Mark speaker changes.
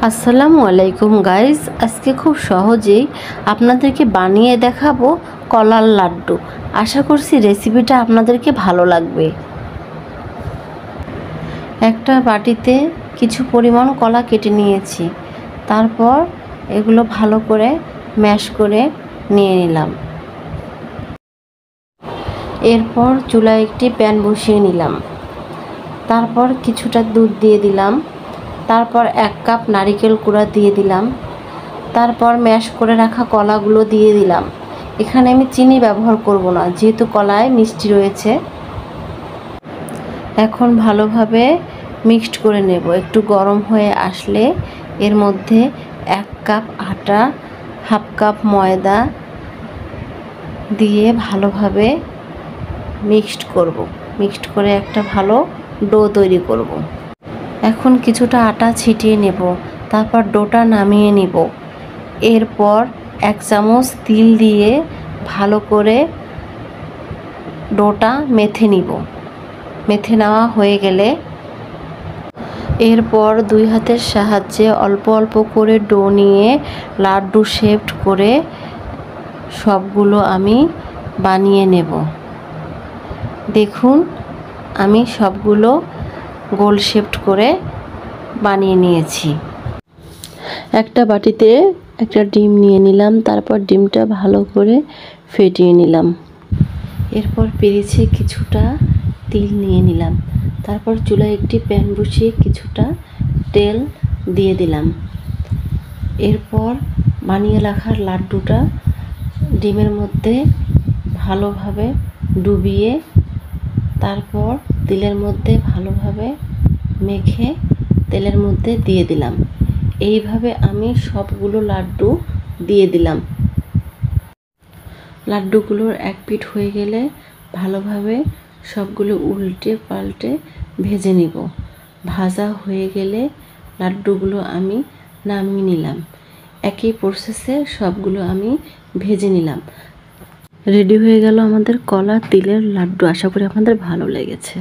Speaker 1: আসসালামু আলাইকুম গাইস, আজকে খুব সহজেই আপনাদেরকে বানিয়ে দেখাবো কলার লাড্ডু। আশা করছি রেসিপিটা আপনাদেরকে ভালো লাগবে। একটা বাটিতে কিছু পরিমাণ কলা কেটে নিয়েছি, তারপর এগুলো ভালো করে ম্যাশ করে নিয়ে নিলাম। এরপর চুলায় একটি প্যান বসিয়ে নিলাম, তারপর কিছুটা দুধ দিয়ে দিলাম, তারপর 1 কাপ নারিকেল কুড়া দিয়ে দিলাম, তারপর ম্যাশ করে রাখা কলাগুলো দিয়ে দিলাম। এখানে আমি চিনি ব্যবহার করব না, যেহেতু কলায় মিষ্টি রয়েছে। এখন ভালোভাবে মিক্সড করে নেব। একটু গরম হয়ে আসলে এর মধ্যে 1 কাপ আটা, 1/2 কাপ ময়দা দিয়ে ভালোভাবে মিক্সড করব। মিক্সড করে একটা ভালো ডো তৈরি করব। এখন কিছুটা আটা ছিটিয়ে নেব, তারপর ডোটা নামিয়ে নিব। এরপর 1 চামচ তিল দিয়ে ভালো করে ডোটা মেখে নিব। মেখে নেওয়া হয়ে গেলে এরপর 2 হাতের সাহায্যে অল্প অল্প করে ডো নিয়ে লাড্ডু শেপড করে সবগুলো আমি বানিয়ে নেব। দেখুন, আমি সবগুলো গোল শেপড করে বানিয়ে নিয়েছি। একটা বাটিতে একটা ডিম নিয়ে নিলাম, তারপর ডিমটা ভালো করে ফেটিয়ে নিলাম। এরপর পেরেছে কিছুটা তিল নিয়ে নিলাম, তারপর চুলায় একটি প্যান বসিয়ে কিছুটা তেল দিয়ে দিলাম। এরপর বানিয়ে রাখা লাড্ডুটা ডিমের মধ্যে ভালোভাবে ডুবিয়ে তারপর তেলের মধ্যে ভালোভাবে মেখে তেলের মধ্যে দিয়ে দিলাম। এইভাবে আমি সবগুলো লাড্ডু দিয়ে দিলাম। লাড্ডুগুলোর এক পিঠ হয়ে গেলে ভালোভাবে সবগুলো উল্টে পাল্টে ভেজে নিব। ভাজা হয়ে গেলে লাড্ডুগুলো আমি নামিয়ে নিলাম। একই প্রসেসে সবগুলো আমি ভেজে নিলাম। রেডি হয়ে গেল আমাদের কলা তিলের লাড্ডু। আশা করি আপনাদের ভালো লেগেছে।